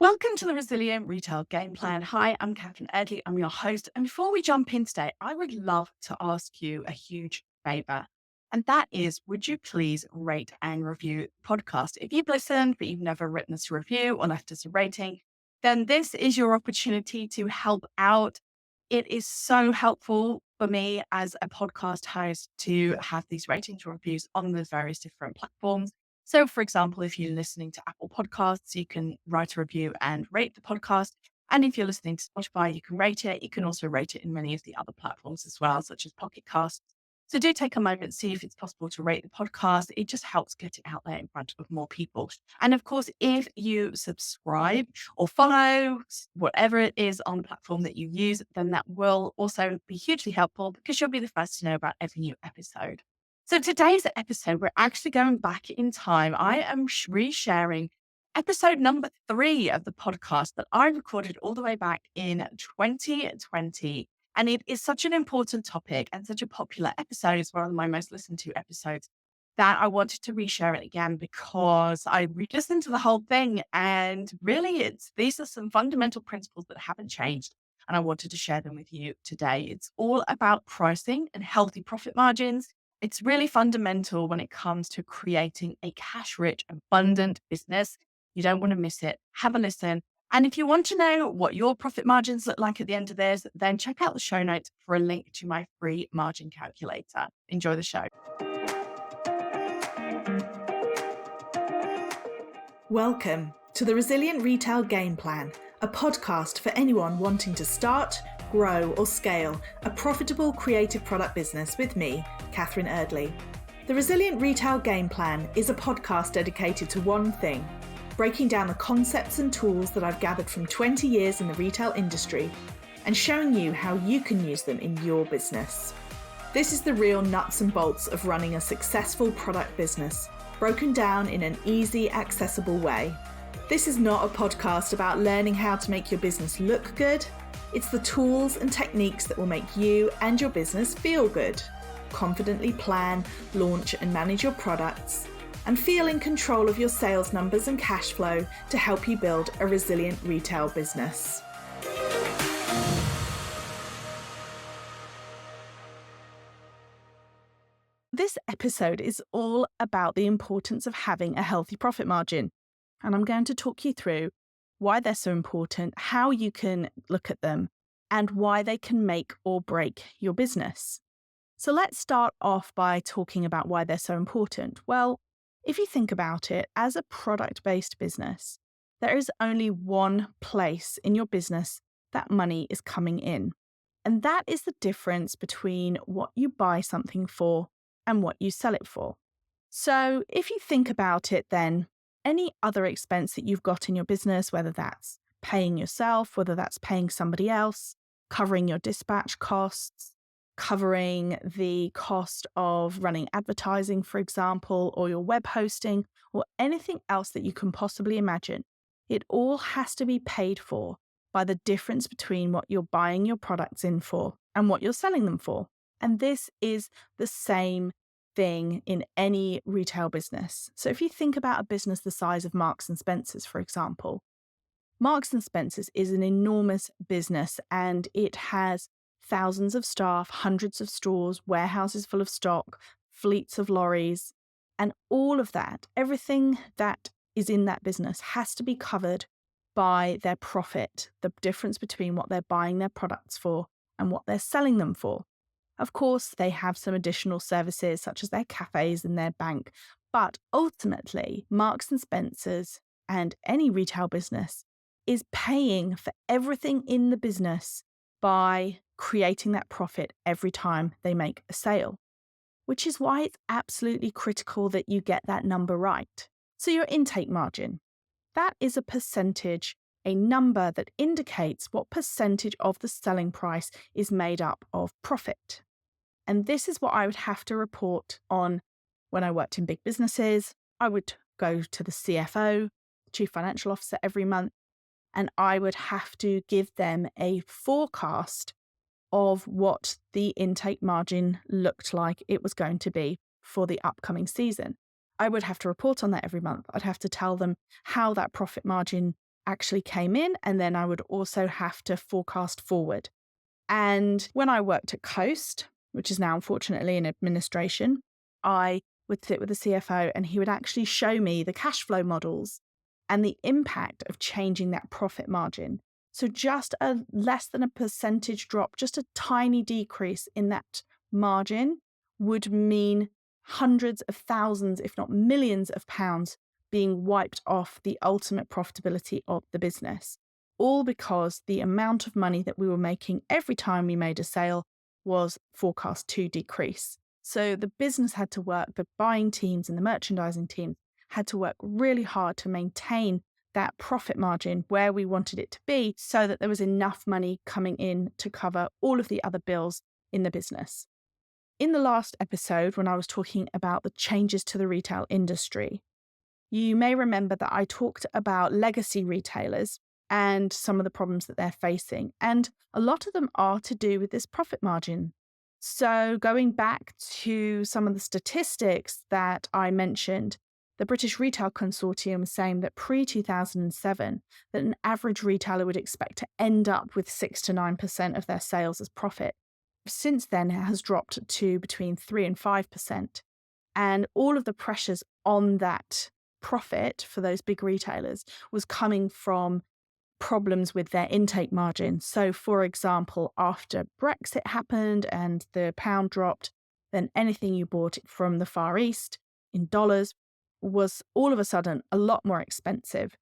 Welcome to the Resilient Retail Game Plan. Hi, I'm Catherine Erdley. I'm your host. And before we jump in today, I would love to ask you a huge favor. And that is, would you please rate and review the podcast? If you've listened, but you've never written us a review or left us a rating, then this is your opportunity to help out. It is so helpful for me as a podcast host to have these ratings or reviews on the various different platforms. So, for example, if you're listening to Apple Podcasts, you can write a review and rate the podcast. And if you're listening to Spotify, you can rate it. You can also rate it in many of the other platforms as well, such as Pocket Casts. So do take a moment, see if it's possible to rate the podcast. It just helps get it out there in front of more people. And of course, if you subscribe or follow whatever it is on the platform that you use, then that will also be hugely helpful because you'll be the first to know about every new episode. So today's episode, we're actually going back in time. I am resharing episode number 3 of the podcast that I recorded all the way back in 2020. And it is such an important topic and such a popular episode. It's one of my most listened to episodes that I wanted to reshare it again because I re-listened to the whole thing. And really, these are some fundamental principles that haven't changed. And I wanted to share them with you today. It's all about pricing and healthy profit margins. It's really fundamental when it comes to creating a cash-rich, abundant business. You don't want to miss it. Have a listen. And if you want to know what your profit margins look like at the end of this, then check out the show notes for a link to my free margin calculator. Enjoy the show. Welcome to the Resilient Retail Game Plan, a podcast for anyone wanting to start, grow, or scale a profitable creative product business with me, Catherine Erdley. The Resilient Retail Game Plan is a podcast dedicated to one thing: breaking down the concepts and tools that I've gathered from 20 years in the retail industry and showing you how you can use them in your business. This is the real nuts and bolts of running a successful product business, broken down in an easy, accessible way. This is not a podcast about learning how to make your business look good. It's the tools and techniques that will make you and your business feel good. Confidently plan, launch, and manage your products, and feel in control of your sales numbers and cash flow to help you build a resilient retail business. This episode is all about the importance of having a healthy profit margin. And I'm going to talk you through why they're so important, how you can look at them, and why they can make or break your business. So let's start off by talking about why they're so important. Well, if you think about it, as a product-based business, there is only one place in your business that money is coming in. And that is the difference between what you buy something for and what you sell it for. So if you think about it then, any other expense that you've got in your business, whether that's paying yourself, whether that's paying somebody else, covering your dispatch costs, covering the cost of running advertising, for example, or your web hosting, or anything else that you can possibly imagine, it all has to be paid for by the difference between what you're buying your products in for and what you're selling them for. And this is the same thing in any retail business. So if you think about a business the size of Marks and Spencer's, for example, Marks and Spencer's is an enormous business and it has thousands of staff, hundreds of stores, warehouses full of stock, fleets of lorries, and all of that, everything that is in that business has to be covered by their profit, the difference between what they're buying their products for and what they're selling them for. Of course, they have some additional services such as their cafes and their bank, but ultimately, Marks and Spencer's and any retail business is paying for everything in the business by creating that profit every time they make a sale, which is why it's absolutely critical that you get that number right. So your intake margin, that is a percentage, a number that indicates what percentage of the selling price is made up of profit. And this is what I would have to report on when I worked in big businesses. I would go to the CFO, Chief Financial Officer, every month, and I would have to give them a forecast of what the intake margin looked like it was going to be for the upcoming season. I would have to report on that every month. I'd have to tell them how that profit margin actually came in, and then I would also have to forecast forward. And when I worked at Coast, which is now unfortunately in administration, I would sit with the CFO and he would actually show me the cash flow models and the impact of changing that profit margin. So just a less than a percentage drop, just a tiny decrease in that margin would mean hundreds of thousands, if not millions of pounds being wiped off the ultimate profitability of the business. All because the amount of money that we were making every time we made a sale was forecast to decrease. So the business had to work, the buying teams and the merchandising teams had to work really hard to maintain that profit margin where we wanted it to be so that there was enough money coming in to cover all of the other bills in the business. In the last episode, when I was talking about the changes to the retail industry, you may remember that I talked about legacy retailers and some of the problems that they're facing. And a lot of them are to do with this profit margin. So going back to some of the statistics that I mentioned, the British Retail Consortium was saying that pre-2007, that an average retailer would expect to end up with 6 to 9% of their sales as profit. Since then, it has dropped to between 3 and 5%. And all of the pressures on that profit for those big retailers was coming from problems with their intake margin. So, for example, after Brexit happened and the pound dropped, then anything you bought from the Far East in dollars was all of a sudden a lot more expensive.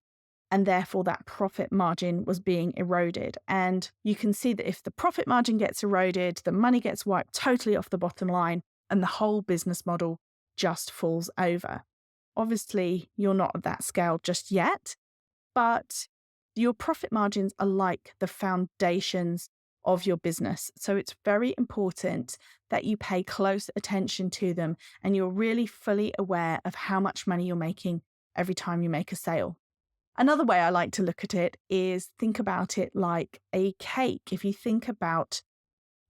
And therefore, that profit margin was being eroded. And you can see that if the profit margin gets eroded, the money gets wiped totally off the bottom line and the whole business model just falls over. Obviously, you're not at that scale just yet, but your profit margins are like the foundations of your business. So it's very important that you pay close attention to them and you're really fully aware of how much money you're making every time you make a sale. Another way I like to look at it is think about it like a cake. If you think about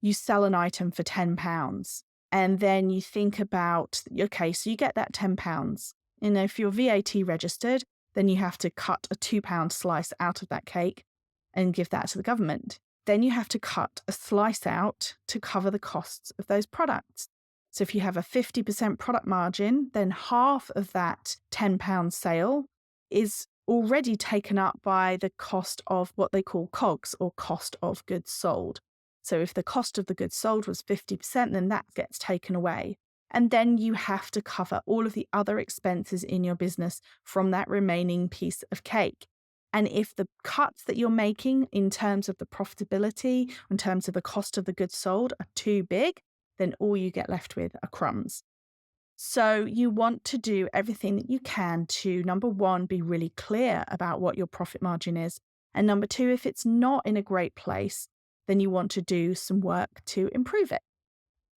you sell an item for £10 and then you think about, okay, so you get that £10. And if you're VAT registered, then you have to cut a £2 slice out of that cake and give that to the government. Then you have to cut a slice out to cover the costs of those products. So if you have a 50% product margin, then half of that £10 sale is already taken up by the cost of what they call COGS, or cost of goods sold. So if the cost of the goods sold was 50%, then that gets taken away. And then you have to cover all of the other expenses in your business from that remaining piece of cake. And if the cuts that you're making in terms of the profitability, in terms of the cost of the goods sold are too big, then all you get left with are crumbs. So you want to do everything that you can to, number one, be really clear about what your profit margin is. And number two, if it's not in a great place, then you want to do some work to improve it.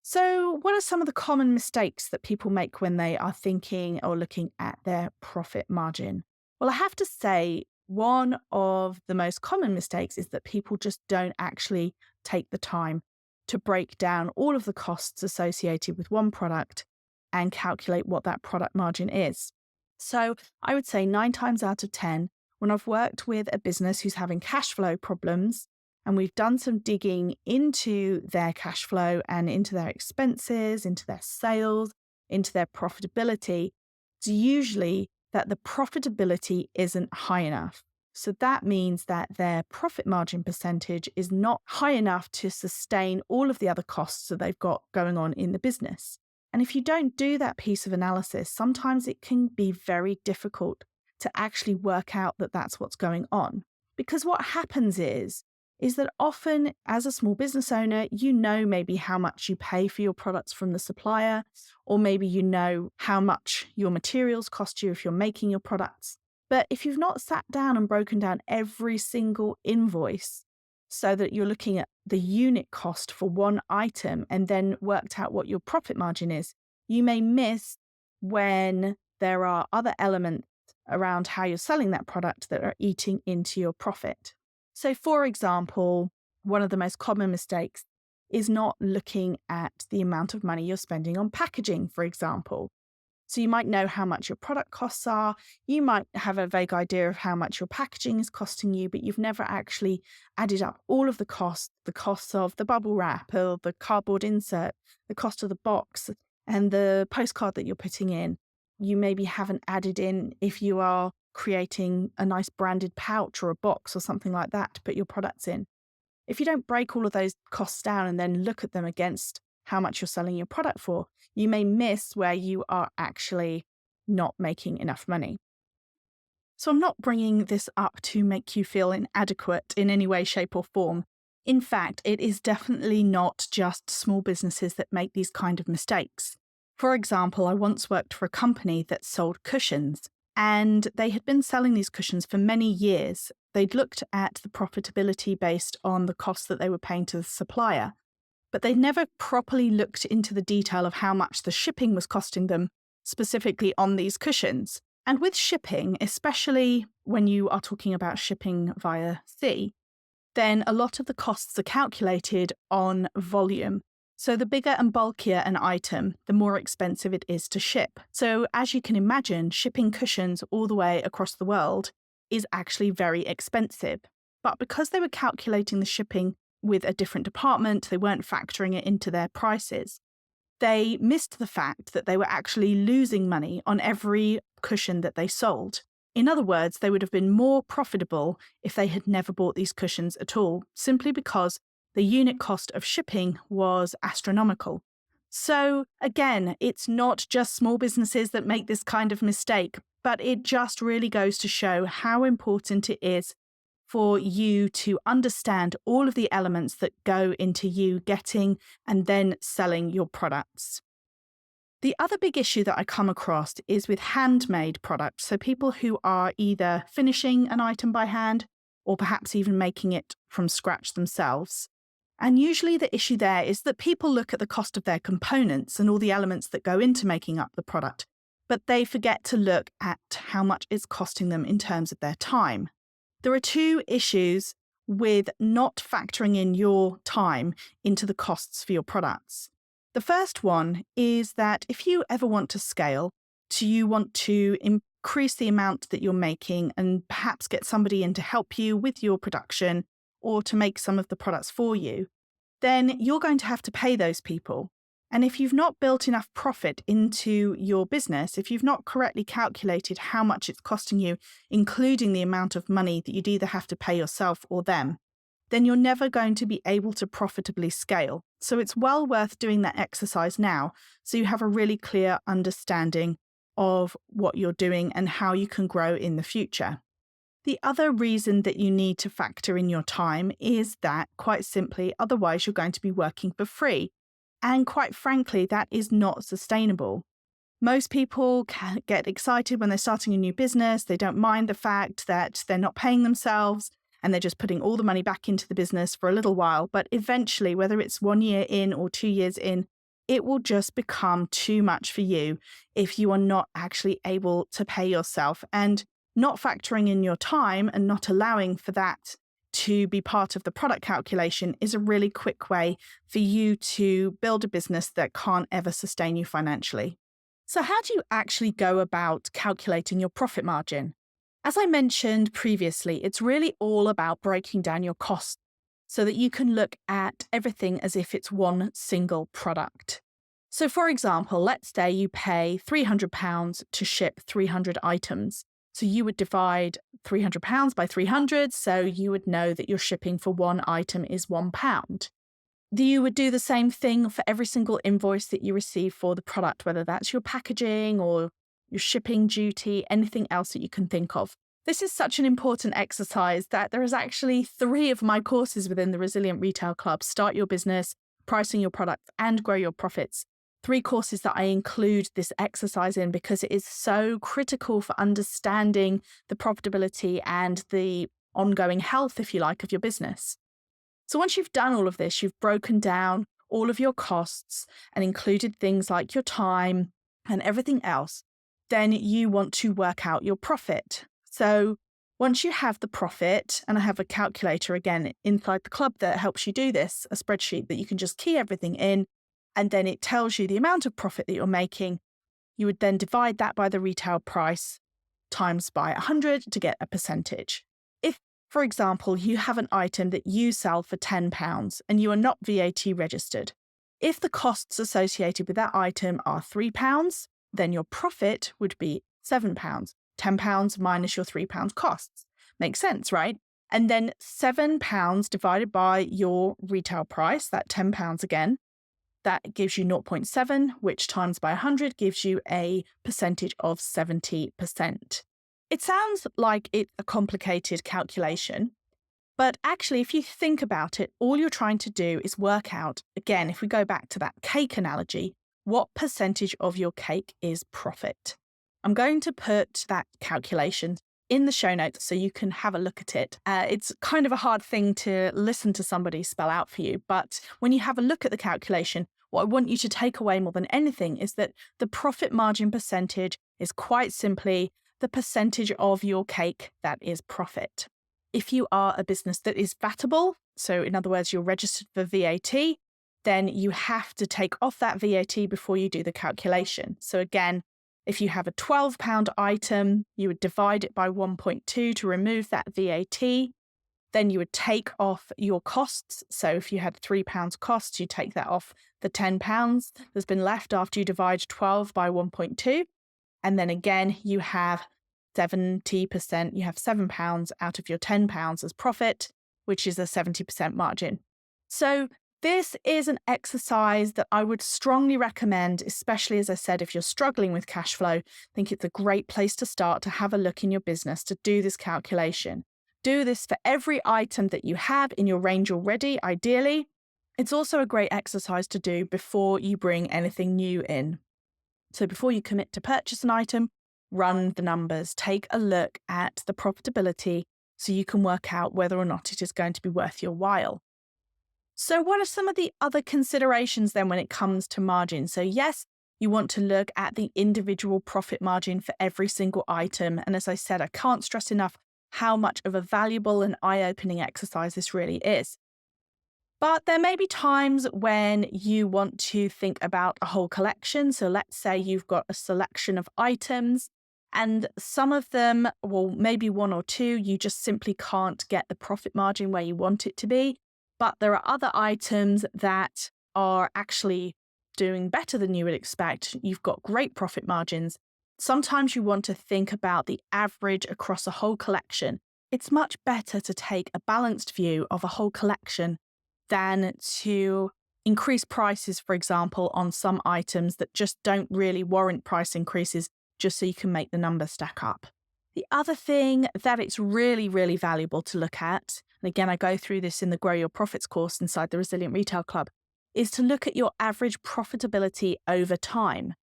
So what are some of the common mistakes that people make when they are thinking or looking at their profit margin? Well, I have to say, one of the most common mistakes is that people just don't actually take the time to break down all of the costs associated with one product and calculate what that product margin is. So I would say 9 times out of 10, when I've worked with a business who's having cash flow problems, and we've done some digging into their cash flow and into their expenses, into their sales, into their profitability, it's usually that the profitability isn't high enough. So that means that their profit margin percentage is not high enough to sustain all of the other costs that they've got going on in the business. And if you don't do that piece of analysis, sometimes it can be very difficult to actually work out that that's what's going on. Because what happens is that often as a small business owner, you know maybe how much you pay for your products from the supplier, or maybe you know how much your materials cost you if you're making your products. But if you've not sat down and broken down every single invoice so that you're looking at the unit cost for one item and then worked out what your profit margin is, you may miss when there are other elements around how you're selling that product that are eating into your profit. So, for example, one of the most common mistakes is not looking at the amount of money you're spending on packaging, for example. So you might know how much your product costs are. You might have a vague idea of how much your packaging is costing you, but you've never actually added up all of the costs of the bubble wrap or the cardboard insert, the cost of the box and the postcard that you're putting in. You maybe haven't added in if you are creating a nice branded pouch or a box or something like that to put your products in. If you don't break all of those costs down and then look at them against how much you're selling your product for, you may miss where you are actually not making enough money. So I'm not bringing this up to make you feel inadequate in any way, shape, or form. In fact, it is definitely not just small businesses that make these kind of mistakes. For example, I once worked for a company that sold cushions, and they had been selling these cushions for many years. They'd looked at the profitability based on the costs that they were paying to the supplier, but they'd never properly looked into the detail of how much the shipping was costing them, specifically on these cushions. And with shipping, especially when you are talking about shipping via sea, then a lot of the costs are calculated on volume. So the bigger and bulkier an item, the more expensive it is to ship. So as you can imagine, shipping cushions all the way across the world is actually very expensive. But because they were calculating the shipping with a different department, they weren't factoring it into their prices. They missed the fact that they were actually losing money on every cushion that they sold. In other words, they would have been more profitable if they had never bought these cushions at all, simply because the unit cost of shipping was astronomical. So again, it's not just small businesses that make this kind of mistake, but it just really goes to show how important it is for you to understand all of the elements that go into you getting and then selling your products. The other big issue that I come across is with handmade products. So people who are either finishing an item by hand or perhaps even making it from scratch themselves. And usually the issue there is that people look at the cost of their components and all the elements that go into making up the product, but they forget to look at how much it's costing them in terms of their time. There are two issues with not factoring in your time into the costs for your products. The first one is that if you ever want to scale, you want to increase the amount that you're making and perhaps get somebody in to help you with your production or to make some of the products for you, then you're going to have to pay those people. And if you've not built enough profit into your business, if you've not correctly calculated how much it's costing you, including the amount of money that you'd either have to pay yourself or them, then you're never going to be able to profitably scale. So it's well worth doing that exercise now so you have a really clear understanding of what you're doing and how you can grow in the future. The other reason that you need to factor in your time is that, quite simply, otherwise you're going to be working for free. And quite frankly, that is not sustainable. Most people can get excited when they're starting a new business. They don't mind the fact that they're not paying themselves and they're just putting all the money back into the business for a little while. But eventually, whether it's 1 year in or 2 years in, it will just become too much for you if you are not actually able to pay yourself. And not factoring in your time and not allowing for that to be part of the product calculation is a really quick way for you to build a business that can't ever sustain you financially. So how do you actually go about calculating your profit margin? As I mentioned previously, it's really all about breaking down your costs so that you can look at everything as if it's one single product. So for example, let's say you pay £300 to ship 300 items. So you would divide £300 by 300, so you would know that your shipping for one item is £1. You would do the same thing for every single invoice that you receive for the product, whether that's your packaging or your shipping duty, anything else that you can think of. This is such an important exercise that there is actually 3 of my courses within the Resilient Retail Club: Start Your Business, Pricing Your Product, and Grow Your Profits. 3 courses that I include this exercise in because it is so critical for understanding the profitability and the ongoing health, if you like, of your business. So once you've done all of this, you've broken down all of your costs and included things like your time and everything else, then you want to work out your profit. So once you have the profit, and I have a calculator again inside the club that helps you do this, a spreadsheet that you can just key everything in, and then it tells you the amount of profit that you're making. You would then divide that by the retail price times by 100 to get a percentage. If, for example, you have an item that you sell for £10 and you are not VAT registered, if the costs associated with that item are £3, then your profit would be £7. £10 minus your £3 costs. Makes sense, right? And then £7 divided by your retail price, that £10 again, that gives you 0.7, which times by 100 gives you a percentage of 70%. It sounds like it's a complicated calculation, but actually, if you think about it, all you're trying to do is work out, again, if we go back to that cake analogy, what percentage of your cake is profit. I'm going to put that calculation in the show notes so you can have a look at it. It's kind of a hard thing to listen to somebody spell out for you, but when you have a look at the calculation, what I want you to take away more than anything is that the profit margin percentage is quite simply the percentage of your cake that is profit. If you are a business that is VATable, so in other words, you're registered for VAT, then you have to take off that VAT before you do the calculation. So again, if you have a £12 item, you would divide it by 1.2 to remove that VAT. Then you would take off your costs. So if you had £3 costs, you take that off the £10 that's been left after you divide 12 by 1.2. And then again, you have 70%, you have £7 out of your £10 as profit, which is a 70% margin. So this is an exercise that I would strongly recommend, especially, as I said, if you're struggling with cash flow. I think it's a great place to start to have a look in your business to do this calculation. Do this for every item that you have in your range already, ideally. It's also a great exercise to do before you bring anything new in. So before you commit to purchase an item, run the numbers, take a look at the profitability so you can work out whether or not it is going to be worth your while. So what are some of the other considerations then when it comes to margin? So yes, you want to look at the individual profit margin for every single item. And as I said, I can't stress enough how much of a valuable and eye-opening exercise this really is. But there may be times when you want to think about a whole collection. So let's say you've got a selection of items and some of them, well, maybe one or two, you just simply can't get the profit margin where you want it to be. But there are other items that are actually doing better than you would expect. You've got great profit margins. Sometimes you want to think about the average across a whole collection. It's much better to take a balanced view of a whole collection than to increase prices, for example, on some items that just don't really warrant price increases just so you can make the numbers stack up. The other thing that it's really, really valuable to look at, and again, I go through this in the Grow Your Profits course inside the Resilient Retail Club, is to look at your average profitability over time.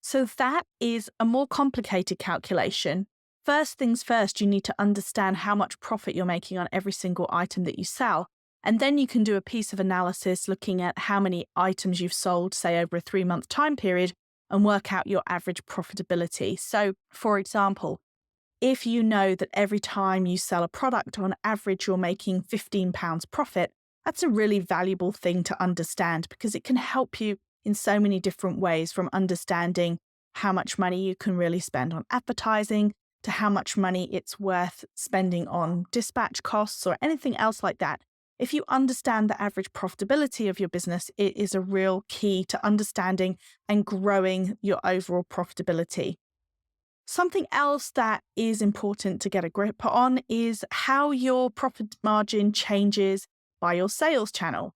So that is a more complicated calculation. First things first, you need to understand how much profit you're making on every single item that you sell. And then you can do a piece of analysis looking at how many items you've sold, say over a 3-month time period, and work out your average profitability. So, for example, if you know that every time you sell a product, on average, you're making £15 profit, that's a really valuable thing to understand because it can help you in so many different ways, from understanding how much money you can really spend on advertising to how much money it's worth spending on dispatch costs or anything else like that. If you understand the average profitability of your business, it is a real key to understanding and growing your overall profitability. Something else that is important to get a grip on is how your profit margin changes by your sales channel.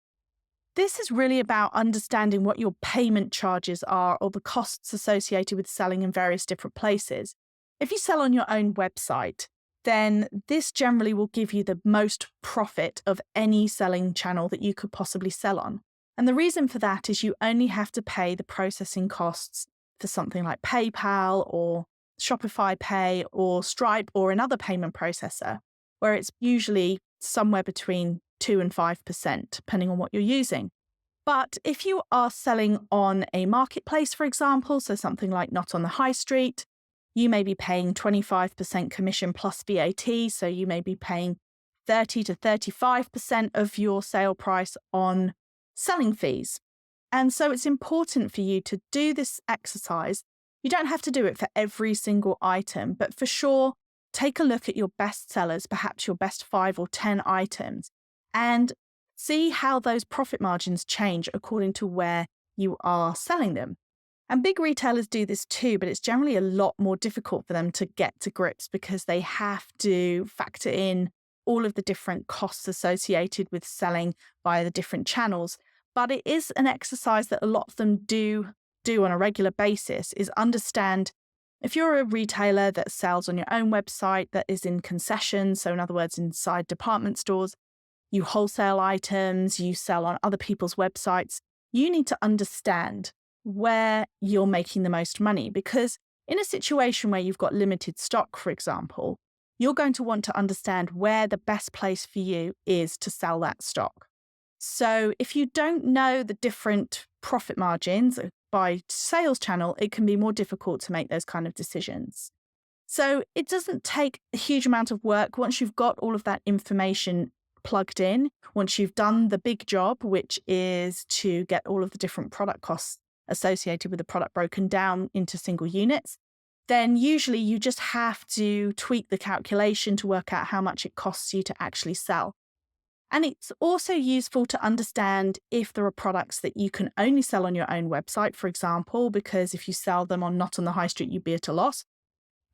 This is really about understanding what your payment charges are or the costs associated with selling in various different places. If you sell on your own website, then this generally will give you the most profit of any selling channel that you could possibly sell on. And the reason for that is you only have to pay the processing costs for something like PayPal or Shopify Pay or Stripe or another payment processor, where it's usually somewhere between 2 and 5%, depending on what you're using. But if you are selling on a marketplace, for example, so something like Not on the High Street, you may be paying 25% commission plus VAT, so you may be paying 30 to 35% of your sale price on selling fees. And so it's important for you to do this exercise, You don't have to do it for every single item, but for sure, take a look at your best sellers, perhaps your best 5 or 10 items, and see how those profit margins change according to where you are selling them. And big retailers do this too, but it's generally a lot more difficult for them to get to grips because they have to factor in all of the different costs associated with selling via the different channels. But it is an exercise that a lot of them do on a regular basis, is understand if you're a retailer that sells on your own website, that is in concessions, so in other words, inside department stores, you wholesale items, you sell on other people's websites, you need to understand where you're making the most money. Because in a situation where you've got limited stock, for example, you're going to want to understand where the best place for you is to sell that stock. So if you don't know the different profit margins by sales channel, it can be more difficult to make those kind of decisions. So it doesn't take a huge amount of work once you've got all of that information plugged in, once you've done the big job, which is to get all of the different product costs associated with the product broken down into single units, then usually you just have to tweak the calculation to work out how much it costs you to actually sell. And it's also useful to understand if there are products that you can only sell on your own website, for example, because if you sell them not on the high street, you'd be at a loss.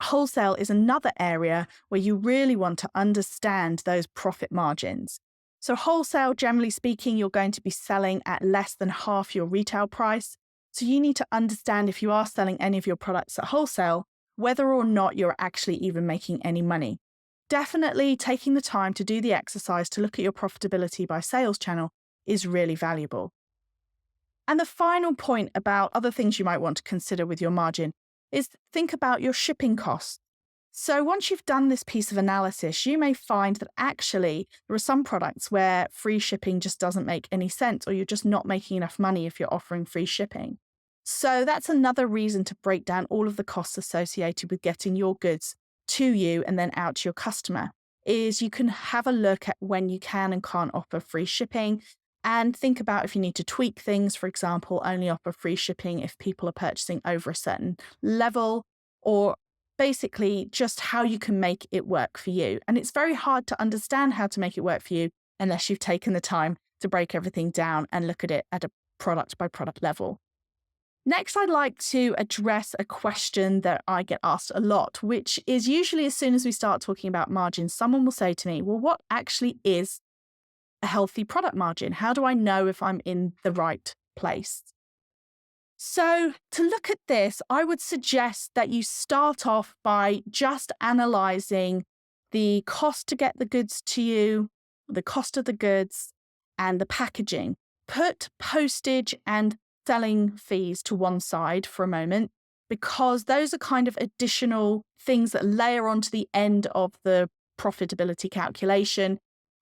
Wholesale is another area where you really want to understand those profit margins. So wholesale, generally speaking, you're going to be selling at less than half your retail price. So you need to understand if you are selling any of your products at wholesale, whether or not you're actually even making any money. Definitely taking the time to do the exercise to look at your profitability by sales channel is really valuable. And the final point about other things you might want to consider with your margin is think about your shipping costs. So once you've done this piece of analysis, you may find that actually there are some products where free shipping just doesn't make any sense, or you're just not making enough money if you're offering free shipping. So that's another reason to break down all of the costs associated with getting your goods to you and then out to your customer, is you can have a look at when you can and can't offer free shipping and think about if you need to tweak things. For example, only offer free shipping if people are purchasing over a certain level, or basically just how you can make it work for you. And it's very hard to understand how to make it work for you unless you've taken the time to break everything down and look at it at a product by product level. Next, I'd like to address a question that I get asked a lot, which is usually as soon as we start talking about margins, someone will say to me, well, what actually is a healthy product margin? How do I know if I'm in the right place? So to look at this, I would suggest that you start off by just analyzing the cost to get the goods to you, the cost of the goods, and the packaging. Put postage and selling fees to one side for a moment, because those are kind of additional things that layer onto the end of the profitability calculation.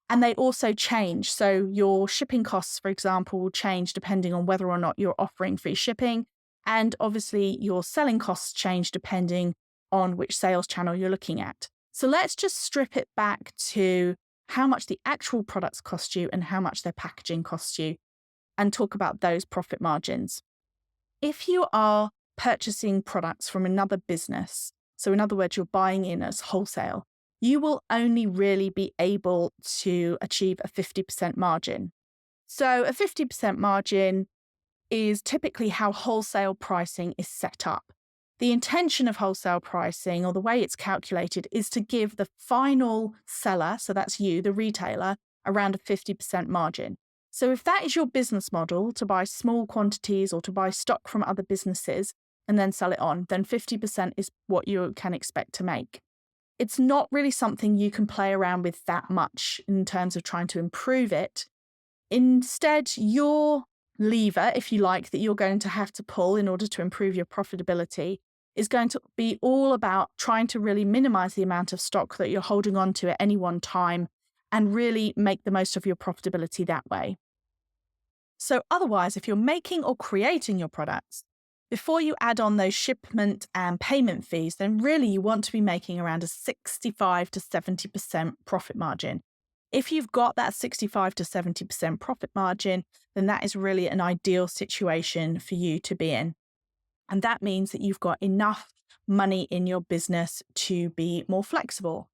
And they also change. So your shipping costs, for example, will change depending on whether or not you're offering free shipping. And obviously your selling costs change depending on which sales channel you're looking at. So let's just strip it back to how much the actual products cost you and how much their packaging costs you, and talk about those profit margins. If you are purchasing products from another business, so in other words, you're buying in as wholesale, you will only really be able to achieve a 50% margin. So a 50% margin is typically how wholesale pricing is set up. The intention of wholesale pricing, or the way it's calculated, is to give the final seller, so that's you, the retailer, around a 50% margin. So if that is your business model, to buy small quantities or to buy stock from other businesses and then sell it on, then 50% is what you can expect to make. It's not really something you can play around with that much in terms of trying to improve it. Instead, your lever, if you like, that you're going to have to pull in order to improve your profitability is going to be all about trying to really minimize the amount of stock that you're holding on to at any one time and really make the most of your profitability that way. So otherwise, if you're making or creating your products, before you add on those shipment and payment fees, then really you want to be making around a 65 to 70% profit margin. If you've got that 65 to 70% profit margin, then that is really an ideal situation for you to be in. And that means that you've got enough money in your business to be more flexible.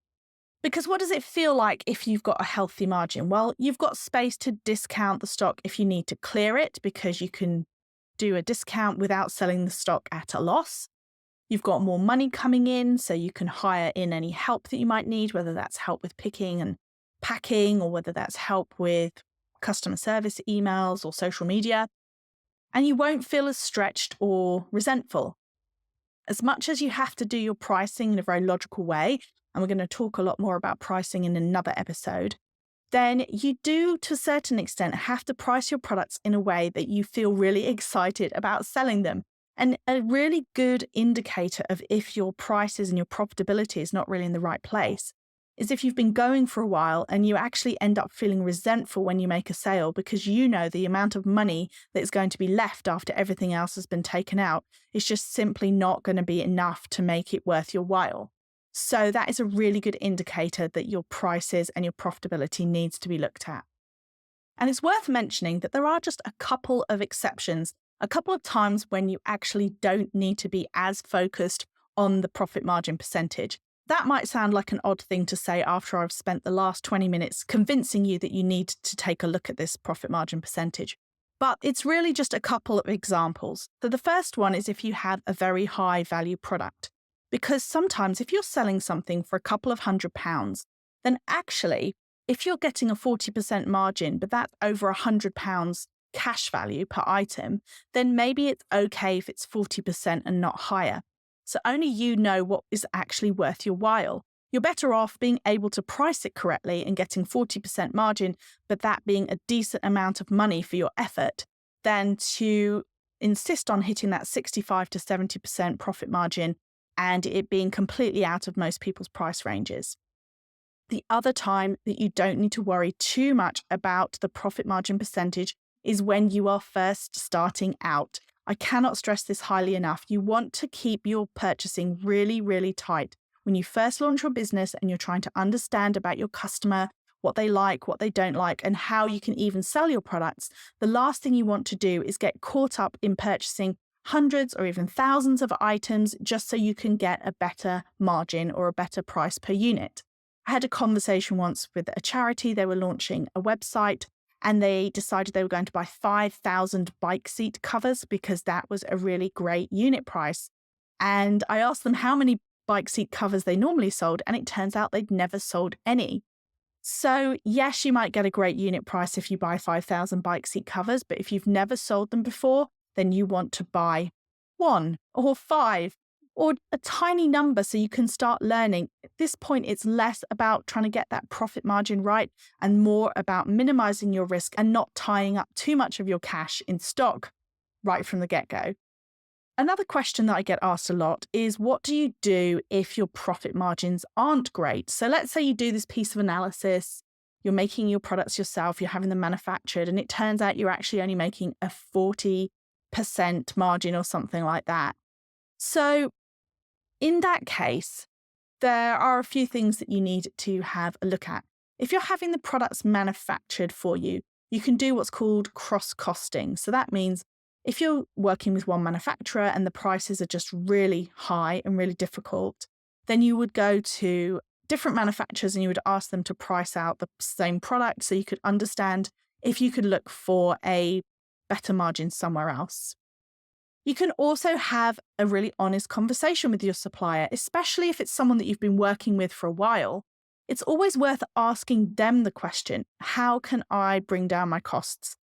Because what does it feel like if you've got a healthy margin? Well, you've got space to discount the stock if you need to clear it, because you can do a discount without selling the stock at a loss. You've got more money coming in, so you can hire in any help that you might need, whether that's help with picking and packing, or whether that's help with customer service emails or social media. And you won't feel as stretched or resentful. As much as you have to do your pricing in a very logical way, and we're going to talk a lot more about pricing in another episode, then you do, to a certain extent, have to price your products in a way that you feel really excited about selling them. And a really good indicator of if your prices and your profitability is not really in the right place is if you've been going for a while and you actually end up feeling resentful when you make a sale, because you know the amount of money that is going to be left after everything else has been taken out is just simply not going to be enough to make it worth your while. So that is a really good indicator that your prices and your profitability needs to be looked at. And it's worth mentioning that there are just a couple of exceptions, a couple of times when you actually don't need to be as focused on the profit margin percentage. That might sound like an odd thing to say after I've spent the last 20 minutes convincing you that you need to take a look at this profit margin percentage. But it's really just a couple of examples. So the first one is if you have a very high value product. Because sometimes if you're selling something for a couple of £100, then actually, if you're getting a 40% margin, but that's over £100 cash value per item, then maybe it's okay if it's 40% and not higher. So only you know what is actually worth your while. You're better off being able to price it correctly and getting 40% margin, but that being a decent amount of money for your effort, than to insist on hitting that 65 to 70% profit margin and it being completely out of most people's price ranges. The other time that you don't need to worry too much about the profit margin percentage is when you are first starting out. I cannot stress this highly enough. You want to keep your purchasing really, really tight. When you first launch your business and you're trying to understand about your customer, what they like, what they don't like, and how you can even sell your products, the last thing you want to do is get caught up in purchasing hundreds or even thousands of items just so you can get a better margin or a better price per unit. I had a conversation once with a charity. They were launching a website and they decided they were going to buy 5,000 bike seat covers because that was a really great unit price. And I asked them how many bike seat covers they normally sold, and it turns out they'd never sold any. So yes, you might get a great unit price if you buy 5,000 bike seat covers, but if you've never sold them before, then you want to buy 1 or 5 or a tiny number so you can start learning. At this point, it's less about trying to get that profit margin right and more about minimizing your risk and not tying up too much of your cash in stock right from the get-go. Another question that I get asked a lot is, what do you do if your profit margins aren't great? So let's say you do this piece of analysis, you're making your products yourself, you're having them manufactured, and it turns out you're actually only making a 40% margin or something like that. So in that case, there are a few things that you need to have a look at. If you're having the products manufactured for you, you can do what's called cross-costing. So that means if you're working with one manufacturer and the prices are just really high and really difficult, then you would go to different manufacturers and you would ask them to price out the same product so you could understand if you could look for a better margin somewhere else. You can also have a really honest conversation with your supplier, especially if it's someone that you've been working with for a while. It's always worth asking them the question, how can I bring down my costs?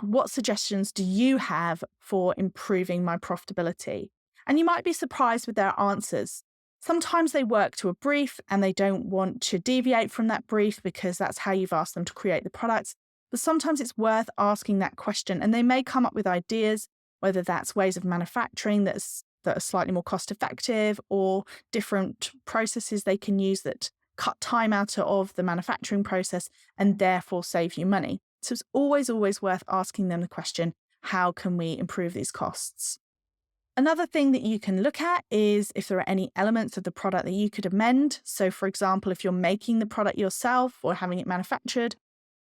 What suggestions do you have for improving my profitability? And you might be surprised with their answers. Sometimes they work to a brief and they don't want to deviate from that brief because that's how you've asked them to create the products. But sometimes it's worth asking that question and they may come up with ideas, whether that's ways of manufacturing that are slightly more cost effective or different processes they can use that cut time out of the manufacturing process and therefore save you money. So it's always worth asking them the question, how can we improve these costs? Another thing that you can look at is if there are any elements of the product that you could amend. So for example, if you're making the product yourself or having it manufactured,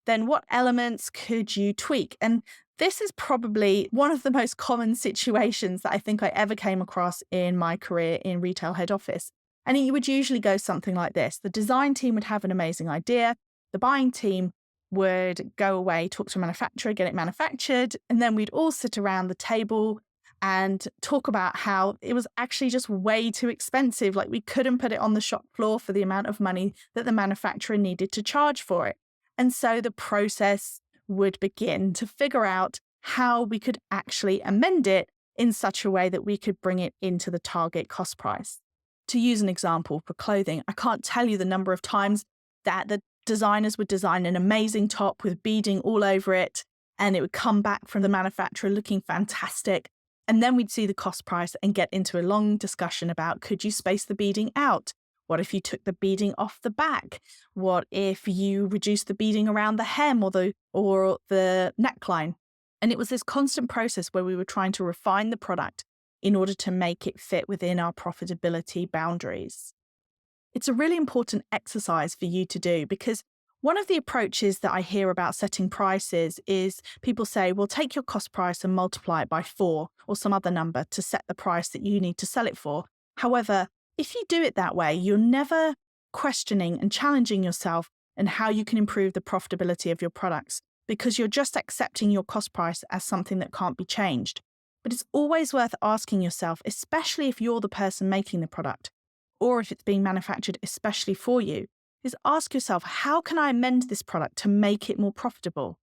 then what elements could you tweak? And This is probably one of the most common situations that I think I ever came across in my career in retail head office. And it would usually go something like this. The design team would have an amazing idea. The buying team would go away, talk to a manufacturer, get it manufactured. And then we'd all sit around the table and talk about how it was actually just way too expensive. Like we couldn't put it on the shop floor for the amount of money that the manufacturer needed to charge for it. And so the process would begin to figure out how we could actually amend it in such a way that we could bring it into the target cost price. To use an example for clothing, I can't tell you the number of times that the designers would design an amazing top with beading all over it, and it would come back from the manufacturer looking fantastic. And then we'd see the cost price and get into a long discussion about, could you space the beading out? What if you took the beading off the back? What if you reduced the beading around the hem or the neckline? And it was this constant process where we were trying to refine the product in order to make it fit within our profitability boundaries. It's a really important exercise for you to do, because one of the approaches that I hear about setting prices is people say, well, take your cost price and multiply it by 4 or some other number to set the price that you need to sell it for. However, if you do it that way, you're never questioning and challenging yourself and how you can improve the profitability of your products, because you're just accepting your cost price as something that can't be changed. But it's always worth asking yourself, especially if you're the person making the product, or if it's being manufactured especially for you, is ask yourself, how can I amend this product to make it more profitable?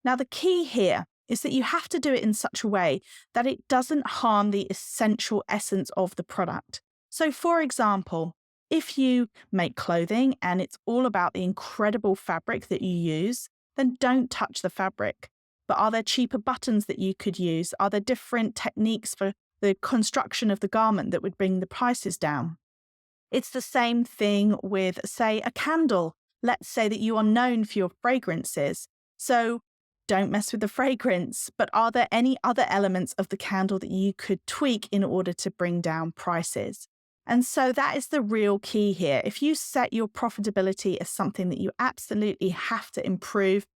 Now, the key here is that you have to do it in such a way that it doesn't harm the essential essence of the product. So, for example, if you make clothing and it's all about the incredible fabric that you use, then don't touch the fabric. But are there cheaper buttons that you could use? Are there different techniques for the construction of the garment that would bring the prices down? It's the same thing with, say, a candle. Let's say that you are known for your fragrances. So don't mess with the fragrance, but are there any other elements of the candle that you could tweak in order to bring down prices? And so that is the real key here. If you set your profitability as something that you absolutely have to improve,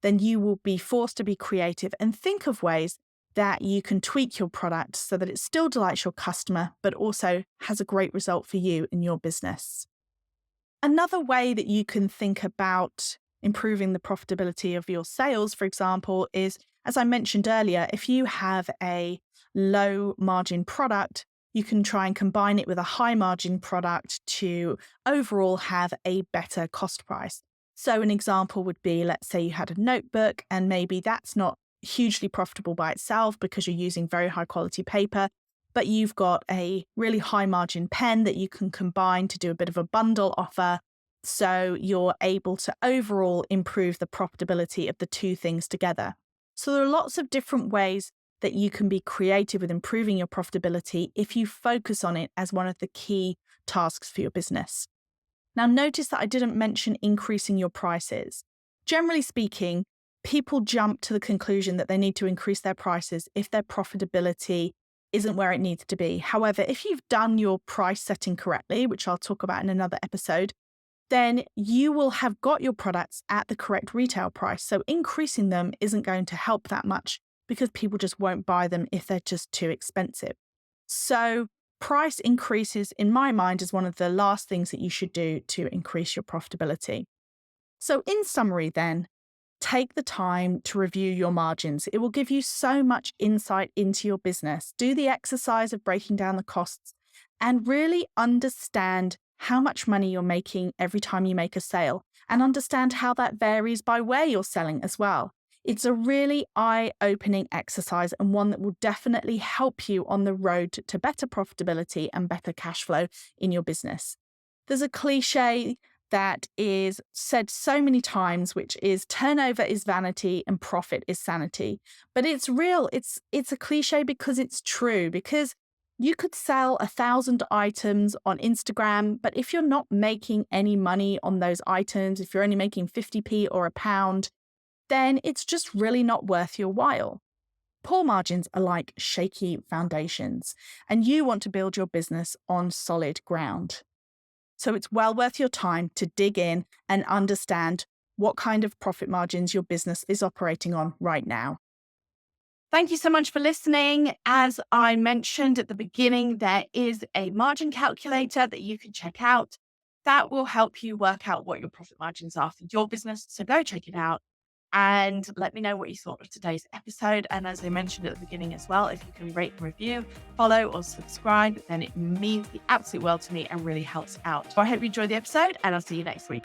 then you will be forced to be creative and think of ways that you can tweak your product so that it still delights your customer, but also has a great result for you in your business. Another way that you can think about improving the profitability of your sales, for example, is, as I mentioned earlier, if you have a low margin product, you can try and combine it with a high margin product to overall have a better cost price. So an example would be, let's say you had a notebook and maybe that's not hugely profitable by itself because you're using very high quality paper, but you've got a really high margin pen that you can combine to do a bit of a bundle offer. So you're able to overall improve the profitability of the two things together. So there are lots of different ways that you can be creative with improving your profitability if you focus on it as one of the key tasks for your business. Now, notice that I didn't mention increasing your prices. Generally speaking, people jump to the conclusion that they need to increase their prices if their profitability isn't where it needs to be. However, if you've done your price setting correctly, which I'll talk about in another episode, then you will have got your products at the correct retail price. So increasing them isn't going to help that much because people just won't buy them if they're just too expensive. So price increases, in my mind, is one of the last things that you should do to increase your profitability. So in summary then, take the time to review your margins. It will give you so much insight into your business. Do the exercise of breaking down the costs and really understand how much money you're making every time you make a sale, and understand how that varies by where you're selling as well. It's a really eye-opening exercise and one that will definitely help you on the road to better profitability and better cash flow in your business. There's a cliche that is said so many times, which is turnover is vanity and profit is sanity. But it's real. It's a cliche because it's true, because you could sell 1,000 items on Instagram, but if you're not making any money on those items, if you're only making 50p or a pound, then it's just really not worth your while. Poor margins are like shaky foundations, and you want to build your business on solid ground. So it's well worth your time to dig in and understand what kind of profit margins your business is operating on right now. Thank you so much for listening. As I mentioned at the beginning, there is a margin calculator that you can check out that will help you work out what your profit margins are for your business. So go check it out and let me know what you thought of today's episode. And as I mentioned at the beginning as well, if you can rate and review, follow or subscribe, then it means the absolute world to me and really helps out. So I hope you enjoyed the episode, and I'll see you next week.